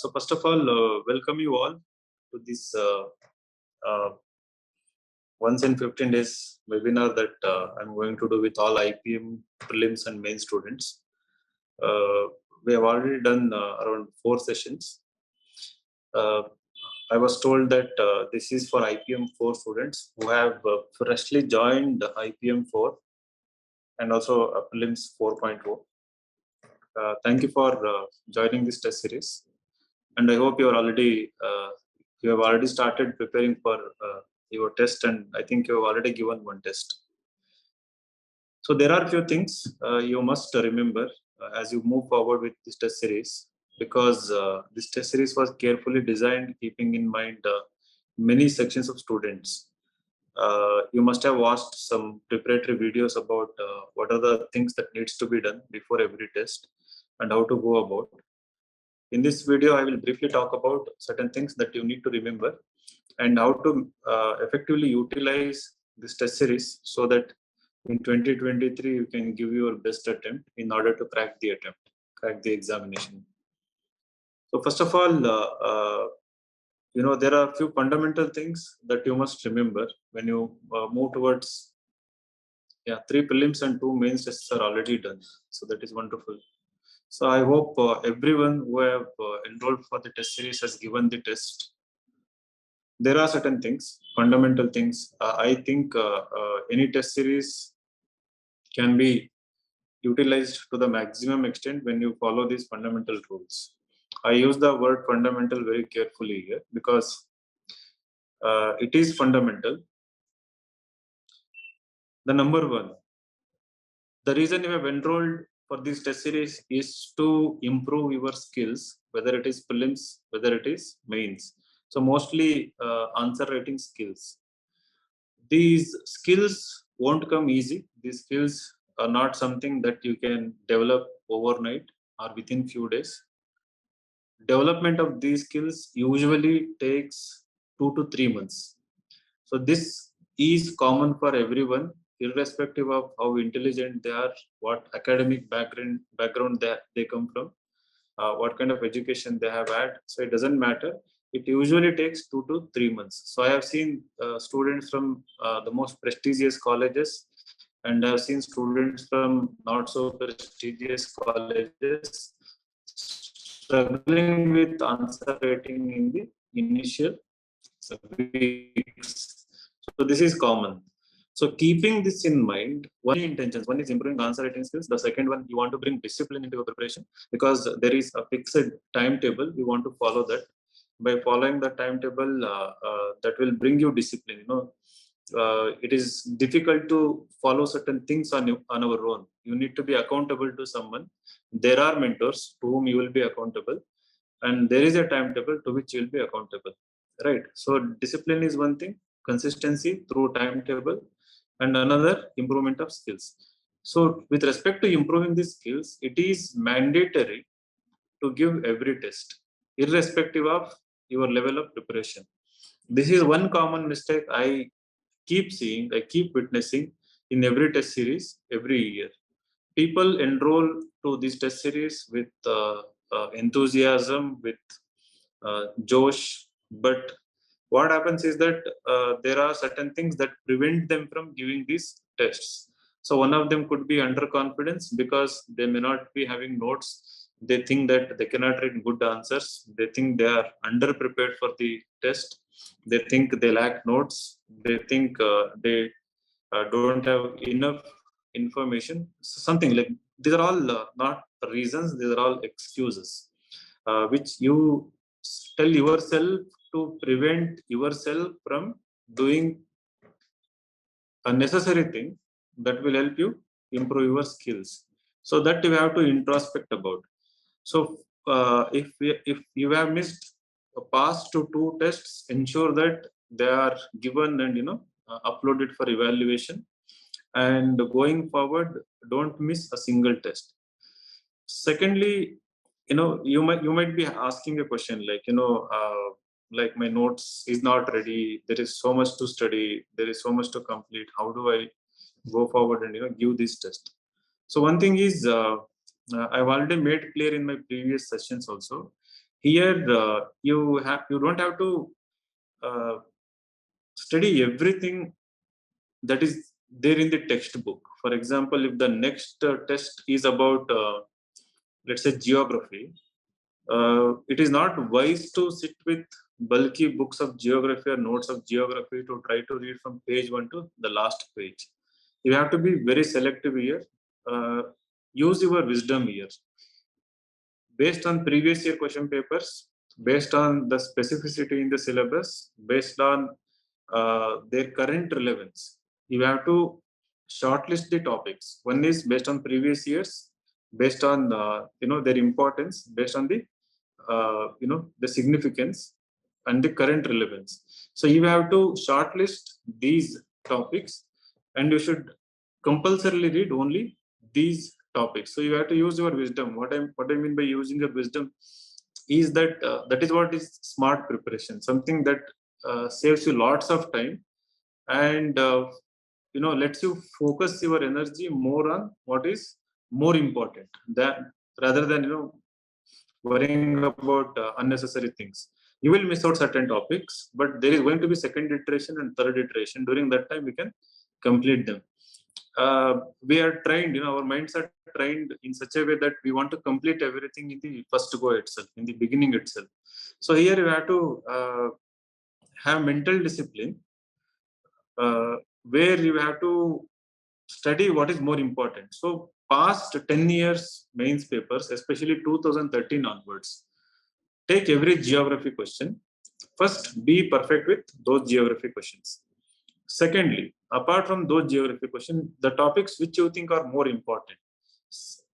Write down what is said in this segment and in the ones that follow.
So first of all, welcome you all to this uh, once in 15 days webinar that I'm going to do with all IPM prelims and main students. We have already done around 4 sessions. I was told that this is for IPM 4 students who have freshly joined IPM 4 and also prelims 4.0. Thank you for joining this test series, and I hope you have already started preparing for your test, and I think you have already given one test. So there are a few things you must remember as you move forward with this test series, because this test series was carefully designed keeping in mind many sections of students. You must have watched some preparatory videos about what are the things that needs to be done before every test and how to go about. In this video, I will briefly talk about certain things that you need to remember and how to effectively utilize this test series so that in 2023 you can give your best attempt in order to crack the examination. So first of all, there are a few fundamental things that you must remember when you move towards 3 prelims and 2 mains tests are already done. So that is wonderful. So I hope everyone who have enrolled for the test series has given the test. There are certain things, fundamental things. I think any test series can be utilized to the maximum extent when you follow these fundamental rules. I use the word fundamental very carefully here because it is fundamental. The number one, the reason you have enrolled for this test series is to improve your skills, whether it is prelims, whether it is mains. So mostly answer writing skills. These skills won't come easy. These skills are not something that you can develop overnight or within few days. Development of these skills usually takes 2 to 3 months. So this is common for everyone, irrespective of how intelligent they are, what academic background they come from, what kind of education they have had. So it doesn't matter. It usually takes 2 to 3 months. So I have seen students from the most prestigious colleges, and I have seen students from not so prestigious colleges struggling with answer writing in the initial weeks. So this is common. So keeping this in mind, one intentions, one is improving answer writing skills. The second one, you want to bring discipline into your preparation because there is a fixed timetable. You want to follow that. By following the timetable, that will bring you discipline. It is difficult to follow certain things on our own. You need to be accountable to someone. There are mentors to whom you will be accountable, and there is a timetable to which you will be accountable. Right. So discipline is one thing, consistency through timetable, and another improvement of skills. So with respect to improving these skills, it is mandatory to give every test, irrespective of your level of preparation. This is one common mistake I keep seeing, I keep witnessing in every test series every year. People enroll to this test series with enthusiasm, with Josh, but what happens is that there are certain things that prevent them from giving these tests. So one of them could be underconfidence because they may not be having notes. They think that they cannot write good answers. They think they are underprepared for the test. They think they lack notes. They think they don't have enough information. So something like these are all not reasons. These are all excuses, which you tell yourself to prevent yourself from doing a necessary thing that will help you improve your skills. So that you have to introspect about. So if you have missed a pass to 2 tests, ensure that they are given and uploaded for evaluation. And going forward, don't miss a single test. Secondly, you might be asking a question like like my notes is not ready, there is so much to study, there is so much to complete, how do I go forward and give this test? So one thing is I've already made clear in my previous sessions also, Here you don't have to uh, study everything that is there in the textbook. For example, if the next test is about let's say geography, it is not wise to sit with bulky books of geography or notes of geography to try to read from page 1 to the last page. You have to be very selective here. uh, Use your wisdom here, based on previous year question papers, based on the specificity in the syllabus, based on their current relevance. You have to shortlist the topics. One is based on previous years, based on their importance, based on the the significance and the current relevance. So you have to shortlist these topics, and you should compulsorily read only these topics. So you have to use your wisdom. What I mean by using your wisdom is that that is what is smart preparation. Something that saves you lots of time, and lets you focus your energy more on what is more important, that rather than worrying about unnecessary things. You will miss out certain topics, but there is going to be second iteration and third iteration. During that time, we can complete them. We are trained, our minds are trained in such a way that we want to complete everything in the first go itself, in the beginning itself. So here you have to have mental discipline, uh, where you have to study what is more important. So past 10 years mains papers, especially 2013 onwards, take every geography question. First, be perfect with those geography questions. Secondly, apart from those geography questions, the topics which you think are more important.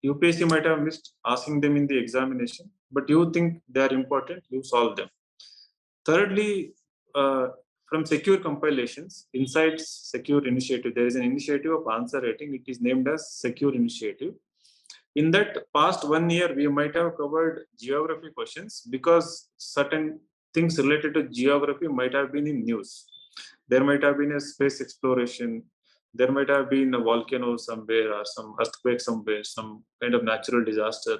UPSC might have missed asking them in the examination, but you think they are important, you solve them. Thirdly, from secure compilations, inside secure initiative, there is an initiative of answer rating. It is named as secure initiative. In that past 1 year, we might have covered geography questions because certain things related to geography might have been in news. There might have been a space exploration. There might have been a volcano somewhere or some earthquake somewhere, some kind of natural disaster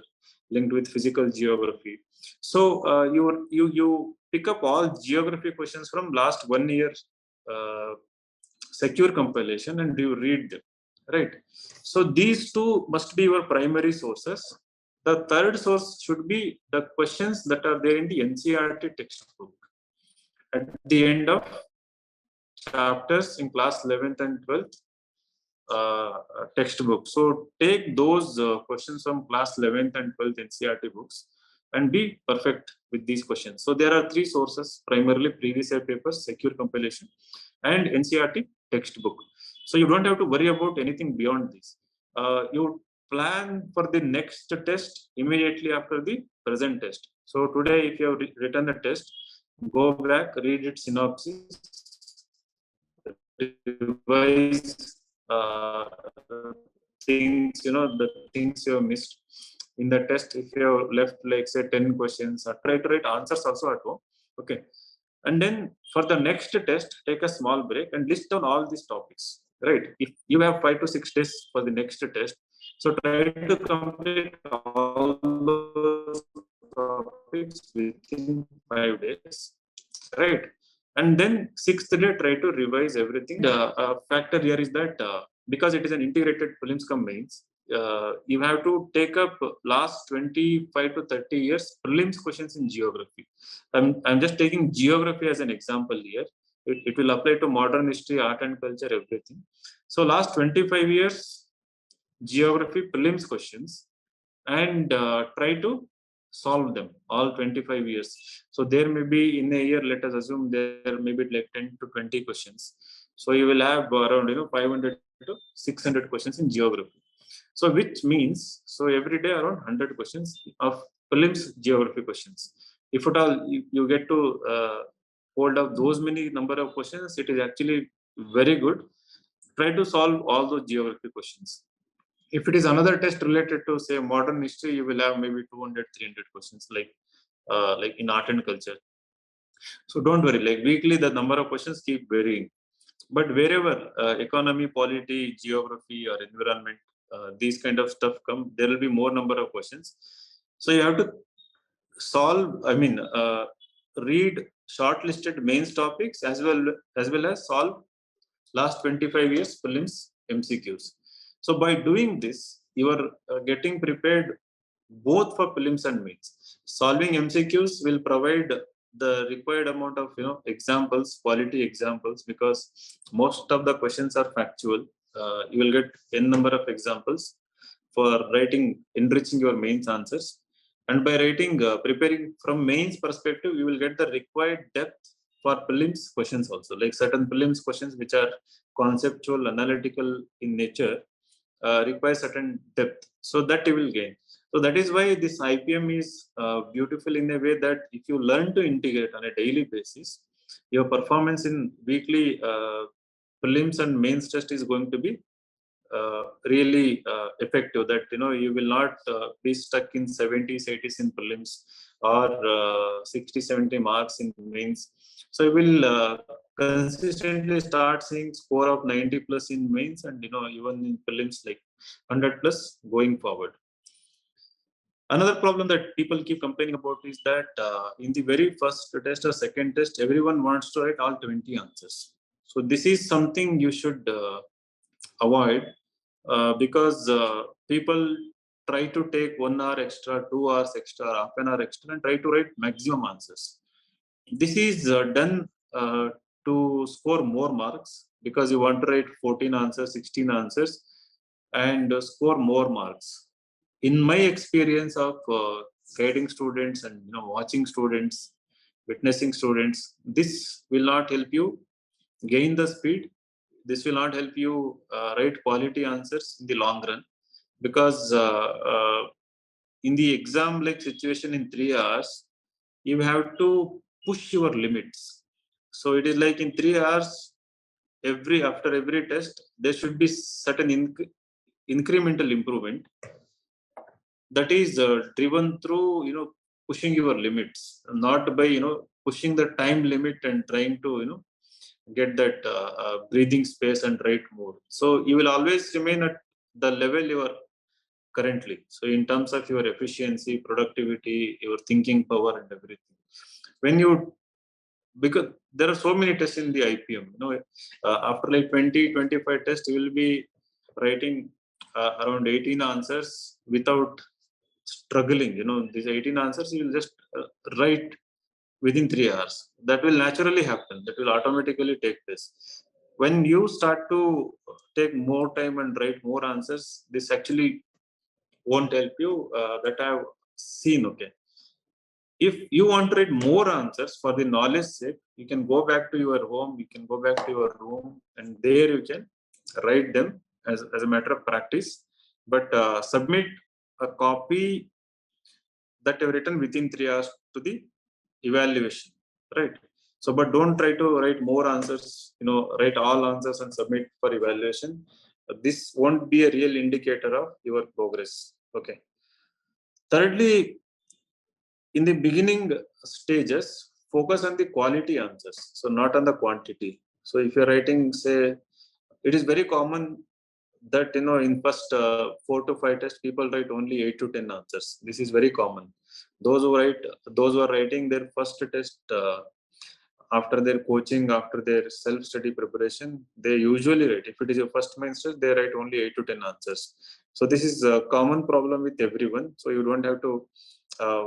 linked with physical geography. So you pick up all geography questions from last 1 year uh, secure compilation and you read them, right? So these two must be your primary sources. The third source should be the questions that are there in the NCERT textbook at the end of chapters in class 11th and 12th textbook. So take those questions from class 11th and 12th NCERT books and be perfect with these questions. So there are three sources, primarily previous year papers, secure compilation, and NCERT textbook. So you don't have to worry about anything beyond this. You plan for the next test immediately after the present test. So today, if you have written the test, go back, read its synopsis, revise things, the things you have missed in the test. If you have left, like say 10 questions, try to write answers also at home. Okay. And then for the next test, take a small break and list down all these topics, right? If you have 5 to 6 days for the next test, so try to complete all those topics within 5 days, right? And then sixth day, try to revise everything. The factor here is that because it is an integrated prelims cum mains, you have to take up last 25 to 30 years prelims questions in geography. I'm just taking geography as an example here. It will apply to modern history, art and culture, everything. So last 25 years geography prelims questions, and try to solve them all 25 years. So there may be in a year, let us assume there may be like 10 to 20 questions. So you will have around 500 to 600 questions in geography. So which means, so every day around 100 questions of prelims geography questions. If at all you get to hold up those many number of questions, it is actually very good. Try to solve all those geography questions. If it is another test related to say modern history, you will have maybe 200 300 questions, like in art and culture. So don't worry, like weekly the number of questions keep varying, but wherever economy, polity, geography or environment, these kind of stuff come, there will be more number of questions. So you have to read shortlisted mains topics as well as solve last 25 years prelims MCQs. So by doing this, you are getting prepared both for prelims and mains. Solving MCQs will provide the required amount of examples, quality examples, because most of the questions are factual. You will get n number of examples for writing, enriching your mains answers. And by writing, preparing from mains perspective, you will get the required depth for prelims questions also. Like certain prelims questions which are conceptual, analytical in nature, require certain depth, so that you will gain. So that is why this IPM is beautiful in a way that if you learn to integrate on a daily basis, your performance in weekly prelims and mains test is going to be really effective. That you will not be stuck in 70s 80s in prelims, or 60 70 marks in mains. So you will consistently start seeing score of 90 plus in mains, and even in prelims like 100 plus going forward. Another problem that people keep complaining about is that in the very first test or second test, everyone wants to write all 20 answers. So this is something you should avoid, because people try to take 1 hour extra, 2 hours extra, half an hour extra, and try to write maximum answers. This is done to score more marks, because you want to write 14 answers, 16 answers, and score more marks. In my experience of guiding students and watching students, witnessing students, this will not help you gain the speed. This will not help you write quality answers in the long run, because in the exam like situation in 3 hours, you have to push your limits. So it is like in 3 hours, after every test, there should be certain incremental improvement that is driven through pushing your limits, not by pushing the time limit and trying to get that breathing space and write more. So you will always remain at the level you are currently. So in terms of your efficiency, productivity, your thinking power and everything, when you, because there are so many tests in the IPM, after like 20-25 tests, you will be writing around 18 answers without struggling. These 18 answers you will just write within 3 hours. That will naturally happen. That will automatically take place. When you start to take more time and write more answers, this actually won't help you. That I've seen. Okay. If you want to write more answers for the knowledge sake, you can go back to your home, you can go back to your room, and there you can write them as a matter of practice. But submit a copy that you've written within 3 hours to the evaluation, right? So but don't try to write more answers, write all answers and submit for evaluation. This won't be a real indicator of your progress. Okay. Thirdly, in the beginning stages, focus on the quality answers, so not on the quantity. So if you're writing, say, it is very common that in first 4 to 5 tests, people write only 8 to 10 answers. This is very common. Those who are writing their first test after their coaching, after their self study preparation, they usually write, if it is your first mains test, they write only 8 to 10 answers. So this is a common problem with everyone, so you don't have to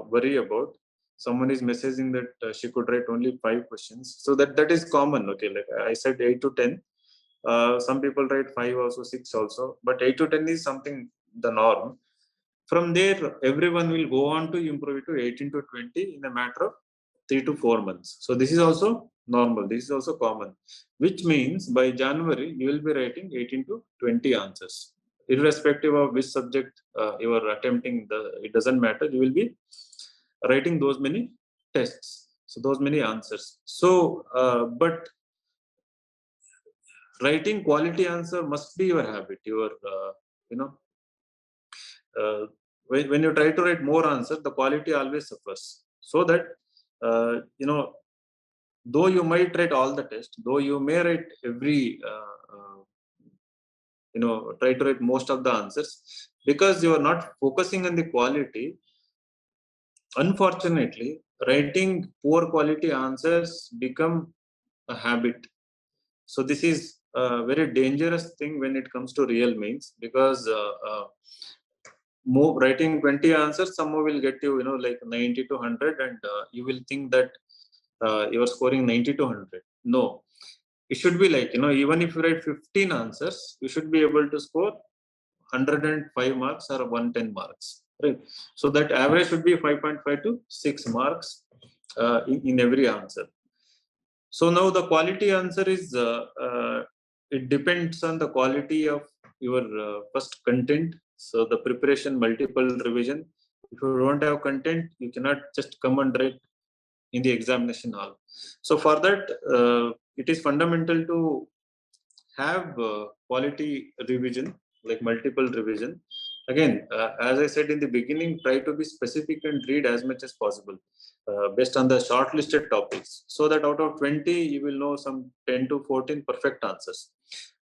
worry about. Someone is messaging that she could write only 5 questions, so that is common. Okay, like I said, 8 to 10. Some people write 5 also, 6 also, but 8 to 10 is something the norm. From there, everyone will go on to improve it to 18 to 20 in a matter of 3 to 4 months. So this is also normal. This is also common, which means by January you will be writing 18 to 20 answers, irrespective of which subject you are attempting. It doesn't matter. You will be writing those many tests, so those many answers. So, but writing quality answer must be your habit. Your you know when you try to write more answer, the quality always suffers. So that though you might write all the test, though you may write every try to write most of the answers, because you are not focusing on the quality, unfortunately, writing poor quality answers become a habit. So this is a very dangerous thing when it comes to real mains, because more writing 20 answers somehow will get you, like 90 to 100, and you will think that you are scoring 90 to 100. No, it should be like, even if you write 15 answers, you should be able to score 105 marks or 110 marks, right? So that average should be 5.5 to 6 marks in every answer. So now the quality answer is, it depends on the quality of your first content. So the preparation, multiple revision. If you don't have content, you cannot just come and write in the examination hall. So for that, it is fundamental to have quality revision, like multiple revision. Again, as I said in the beginning, try to be specific and read as much as possible based on the shortlisted topics, so that out of 20, you will know some 10 to 14 perfect answers.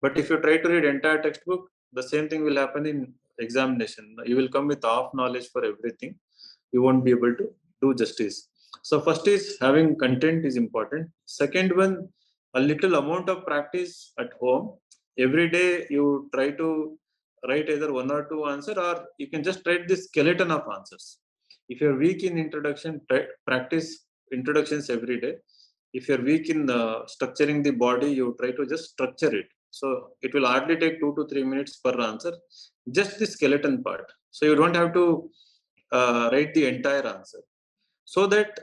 But if you try to read entire textbook, the same thing will happen in examination. You will come with half knowledge for everything. You won't be able to do justice. So first is having content is important. Second one, a little amount of practice at home. Every day you try to write either one or two answer, or you can just write the skeleton of answers. If you're weak in introduction, practice introductions every day. If you're weak in structuring the body, you try to just structure it. So it will hardly take 2 to 3 minutes per answer, just the skeleton part. So you don't have to write the entire answer, so that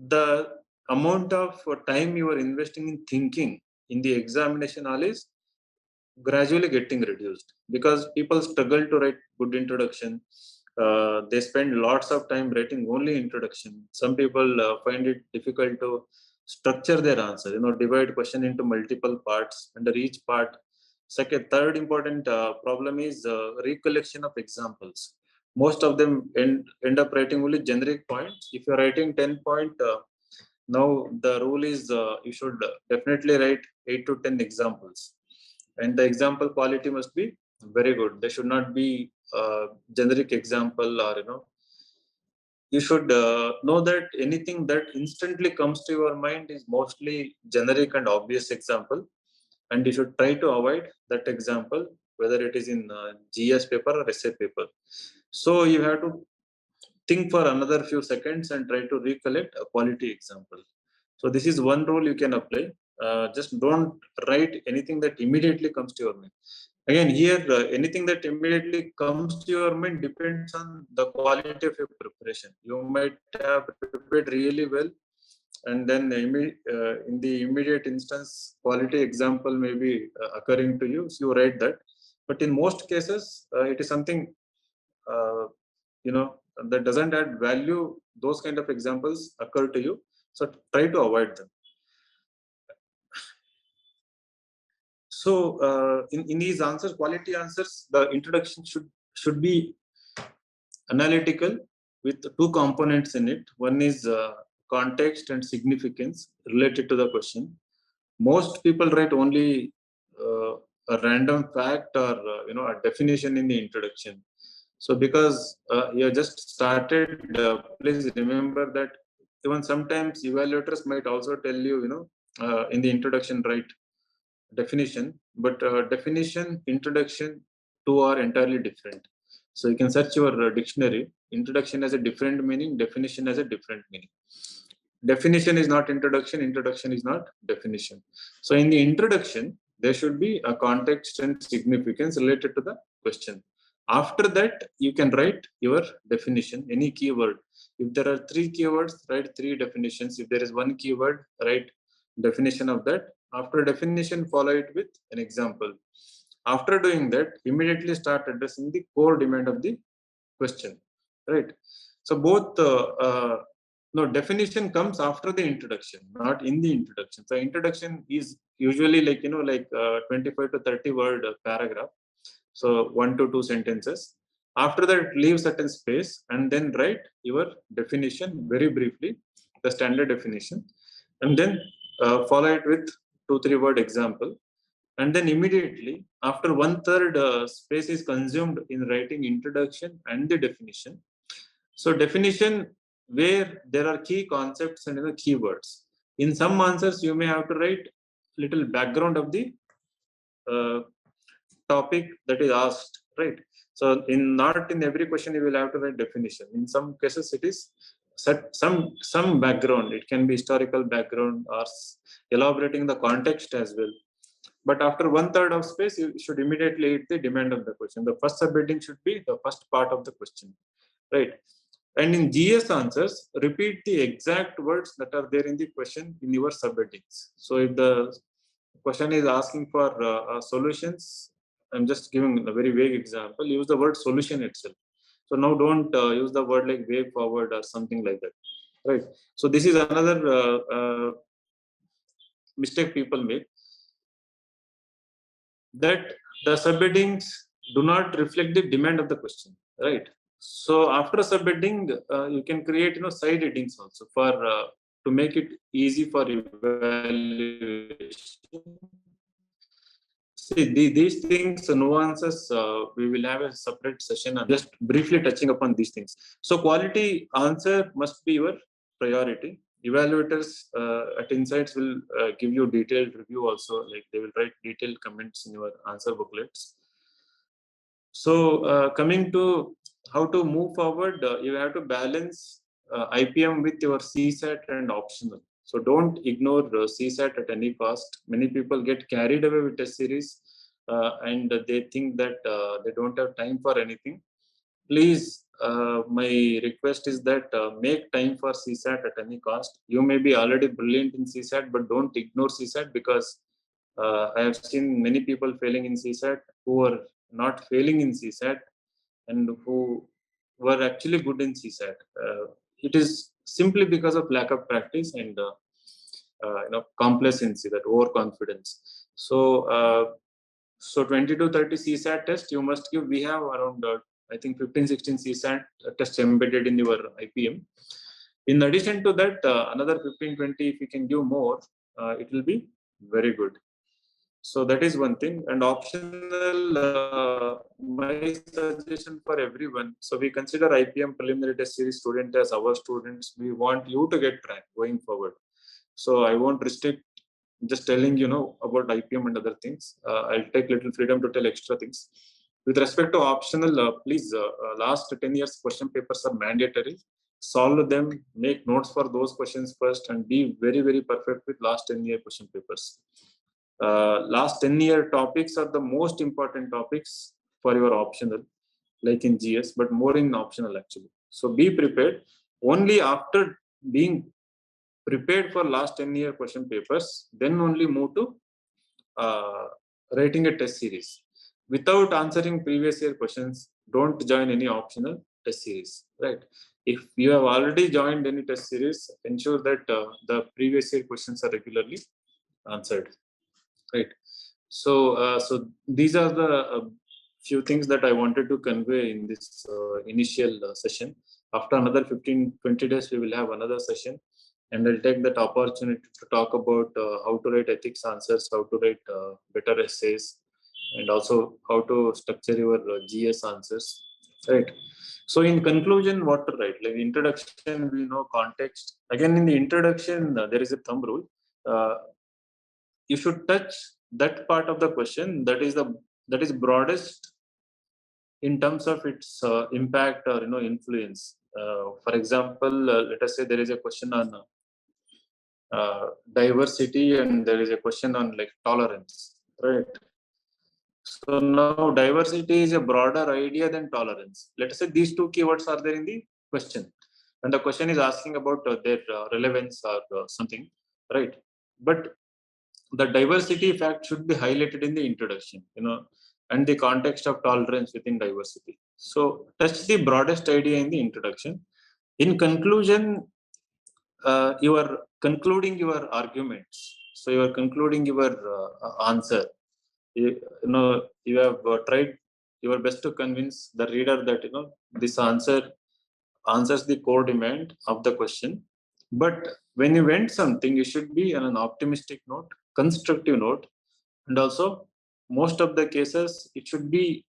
the amount of time you are investing in thinking in the examination hall is gradually getting reduced, because people struggle to write good introduction. They spend lots of time writing only introduction. Some people find it difficult to structure their answer, divide question into multiple parts. Under each part, second, third important problem is recollection of examples. Most of them end up writing only generic points. If you're writing 10 point, now the rule is you should definitely write 8 to 10 examples, and the example quality must be very good. They should not be generic example, or you should know that anything that instantly comes to your mind is mostly generic and obvious example, and you should try to avoid that example, whether it is in GS paper or essay paper. So you have to think for another few seconds and try to recollect a quality example. So this is one rule you can apply. Just don't write anything that immediately comes to your mind. Again, here, anything that immediately comes to your mind depends on the quality of your preparation. You might have prepared really well, and then in the immediate instance, quality example may be occurring to you, so you write that. But in most cases, it is something uh, you know that doesn't add value. Those kind of examples occur to you, so try to avoid them. So in these answers, quality answers, the introduction should be analytical with two components in it. One is context and significance related to the question. Most people write only a random fact, or a definition in the introduction. So because you just started, please remember that even sometimes evaluators might also tell you, in the introduction, write definition, but definition, introduction, two are entirely different. So you can search your dictionary. Introduction has a different meaning, definition has a different meaning. Definition is not introduction, introduction is not definition. So in the introduction, there should be a context and significance related to the question. After that, you can write your definition, any keyword. If there are three keywords, write three definitions. If there is one keyword, write definition of that. After definition, follow it with an example. After doing that, immediately start addressing the core demand of the question, right? So both no, definition comes after the introduction, not in the introduction. So introduction is usually like 25 to 30 word paragraph, so 1 to 2 sentences. After that, leave certain space and then write your definition very briefly, the standard definition, and then follow it with 2 3 word example. And then immediately after one third space is consumed in writing introduction and the definition. So definition, where there are key concepts and keywords. In some answers, you may have to write little background of the topic that is asked, right? So not in every question you will have to write definition. In some cases, it is some background. It can be historical background or elaborating the context as well. But after 1/3 of space, you should immediately hit the demand of the question. The first subheading should be the first part of the question, right? And in GS answers, repeat the exact words that are there in the question in your subheadings. So if the question is asking for solutions, I'm just giving a very vague example. Use the word solution itself. So now don't use the word like way forward or something like that, right? So this is another mistake people make, that the subheadings do not reflect the demand of the question, right? So after subheading, you can create side headings also for to make it easy for evaluation. See, these things, nuances, we will have a separate session on just briefly touching upon these things. So quality answer must be your priority. Evaluators at Insights will give you detailed review also, like they will write detailed comments in your answer booklets. So coming to how to move forward, you have to balance IPM with your CSAT and optional. So don't ignore CSAT at any cost. Many people get carried away with test series and they think that they don't have time for anything. Please, my request is that make time for CSAT at any cost. You may be already brilliant in CSAT, but don't ignore CSAT, because I have seen many people failing in CSAT who are not failing in CSAT and who were actually good in CSAT. It is simply because of lack of practice and complacency, that overconfidence. So so 20 to 30 CSAT tests you must give. We have around I think 15-16 CSAT tests embedded in your IPM. In addition to that, another 15-20, if you can give more, it will be very good. So that is one thing. And optional, my suggestion for everyone. So we consider IPM preliminary test series student as our students. We want you to get rank going forward. So I won't restrict just telling about IPM and other things. I'll take little freedom to tell extra things. With respect to optional, please, last 10 years question papers are mandatory. Solve them, make notes for those questions first, and be very, very perfect with last 10-year question papers. Last 10-year topics are the most important topics for your optional, like in GS, but more in optional actually. So be prepared. Only after being prepared for last 10-year question papers, then only move to writing a test series. Without answering previous year questions, don't join any optional test series, right? If you have already joined any test series, ensure that the previous year questions are regularly answered, right? So so these are the few things that I wanted to convey in this initial session. After another 15-20 days, we will have another session, and I'll take that opportunity to talk about how to write ethics answers, how to write better essays, and also how to structure your GS answers, right? So in conclusion, what to write? Like introduction, we know context. Again, in the introduction, there is a thumb rule. You should touch that part of the question that is broadest in terms of its impact or influence. For example, let us say there is a question on diversity, and there is a question on like tolerance, right? So now diversity is a broader idea than tolerance. Let us say these two keywords are there in the question, and the question is asking about their relevance or something, right? But the diversity fact should be highlighted in the introduction, and the context of tolerance within diversity. So touch the broadest idea in the introduction. In conclusion, you are concluding your arguments. So you are concluding your answer. You have tried your best to convince the reader that this answer answers the core demand of the question. But when you end something, you should be on an optimistic note, constructive note, and also most of the cases it should be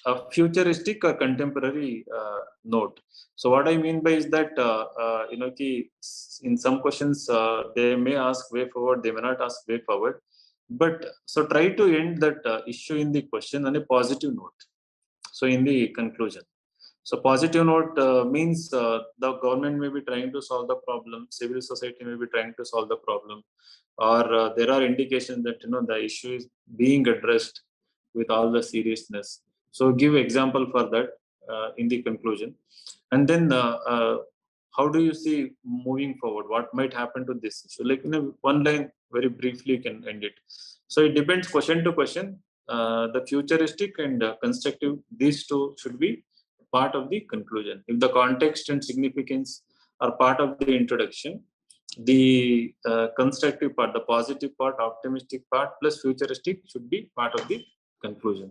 a futuristic or contemporary note. So what I mean by is that in some questions they may ask way forward, they may not ask way forward, but so try to end that issue in the question on a positive note. So in the conclusion, so positive note means the government may be trying to solve the problem, civil society may be trying to solve the problem, or there are indications that the issue is being addressed with all the seriousness. So give example for that in the conclusion, and then how do you see moving forward? What might happen to this issue? Like one line, very briefly, you can end it. So it depends question to question. The futuristic and constructive, these two should be part of the conclusion. If the context and significance are part of the introduction, the constructive part, the positive part, optimistic part, plus futuristic should be part of the conclusion.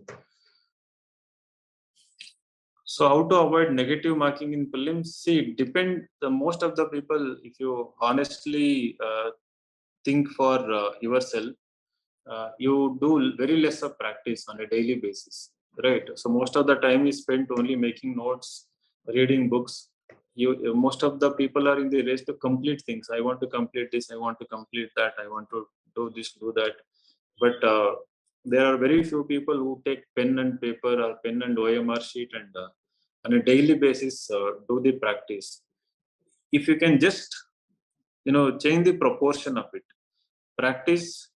So how to avoid negative marking in prelims? See, it depend. The most of the people, if you honestly think for yourself, you do very less of practice on a daily basis, right? So most of the time is spent only making notes, reading books. Most of the people are in the race to complete things. I want to complete this, I want to complete that, I want to do this, do that. But there are very few people who take pen and paper or pen and OMR sheet and on a daily basis do the practice. If you can just change the proportion of it, practice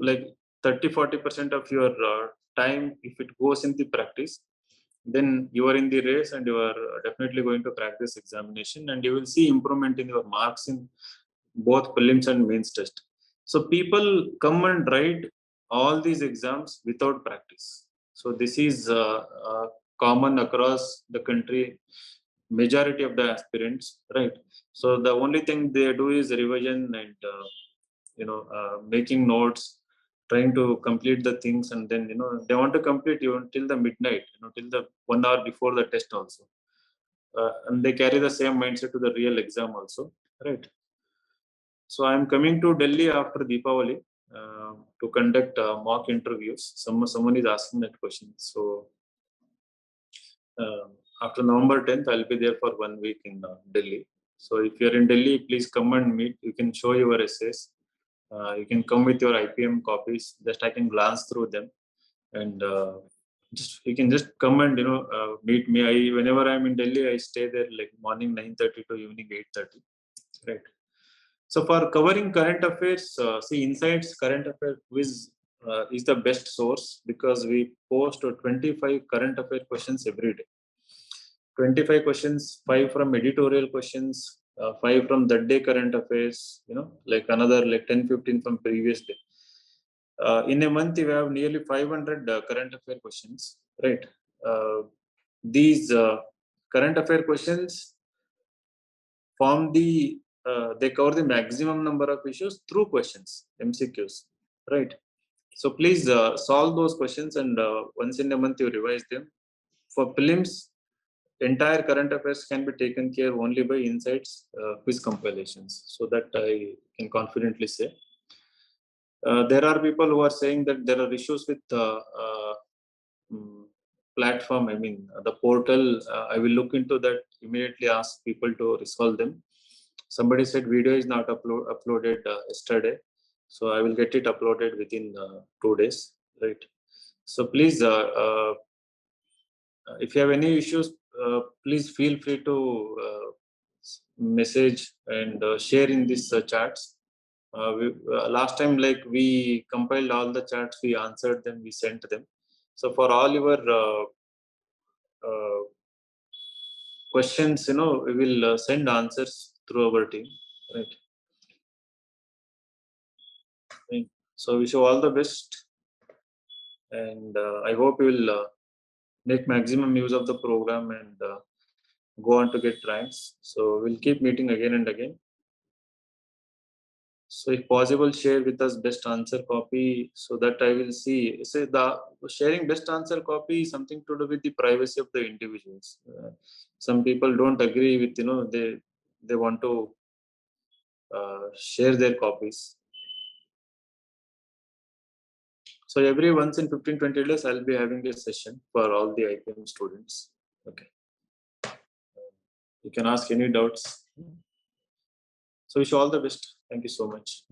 like 30-40% of your time, if it goes in the practice, then you are in the race and you are definitely going to crack this examination, and you will see improvement in your marks in both prelims and mains test. So people come and write all these exams without practice. So this is common across the country, majority of the aspirants, right? So the only thing they do is revision and making notes, trying to complete the things, and then they want to complete even till the midnight, till the 1 hour before the test also, and they carry the same mindset to the real exam also, right? So I am coming to Delhi after Deepavali to conduct mock interviews. Someone is asking that question. So after November 10th, I'll be there for 1 week in Delhi. So if you're in Delhi, please come and meet. You can show your essays. You can come with your IPM copies. Just I can glance through them, and you can just come and meet me. Whenever I'm in Delhi, I stay there like morning 9:30 to evening 8:30. Right. So for covering current affairs, see Insights Current Affair Quiz is the best source because we post 25 current affair questions every day. 25 questions, 5 from editorial questions, 5 from that day current affairs, like another like 10-15 from previous day. In a month, we have nearly 500 current affair questions, right? These current affair questions form they cover the maximum number of issues through questions, MCQs, right? So please solve those questions, and once in a month you revise them. For prelims, entire current affairs can be taken care only by Insights quiz compilations. So that I can confidently say. There are people who are saying that there are issues with platform. I mean, the portal. I will look into that immediately. Ask people to resolve them. Somebody said video is not uploaded yesterday, so I will get it uploaded within 2 days. Right. So please, if you have any issues, please feel free to message and share in these chats. Last time, like we compiled all the chats, we answered them, we sent them. So for all your uh, questions, we will send answers through our team. Right. So wish you all the best, and I hope you will make maximum use of the program and go on to get ranks. So we'll keep meeting again and again. So if possible, share with us best answer copy so that I will see. Say the sharing best answer copy is something to do with the privacy of the individuals. Some people don't agree with, they want to share their copies. So every once in 15-20 days, I'll be having a session for all the IPM students. Okay. You can ask any doubts. So wish you all the best. Thank you so much.